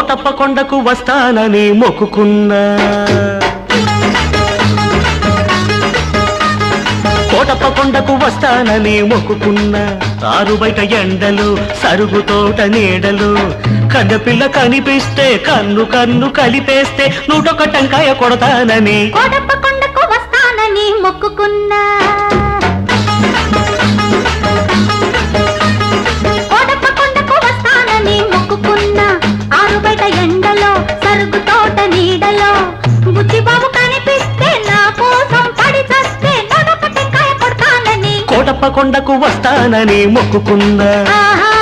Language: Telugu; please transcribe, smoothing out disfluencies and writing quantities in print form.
కోటప్ప కొండకు వస్తానని మొక్కుకున్నా కోటప్ప కొండకు వస్తానని మొక్కుకున్నా ఆరు బయట ఎండలు సరుగు తోట నీడలు కన్నపిల్ల కనిపిస్తే కన్ను కన్ను కలిపేస్తే 101 టెంకాయ కొడతానని కోటప్ప కొండకు వస్తానని మొక్కుకున్నా కోటప్ప కొండకు వస్తానని మొక్కుకున్నా ఆరు బయట ఎండలో సరుగు తోట నీడలో బుచ్చిబాబు కనిపిస్తే నా కోసం పడి చస్తే 101 టెంకాయ కొడతానని కోటప్ప కొండకు వస్తానని మొక్కుకున్నా ఆహా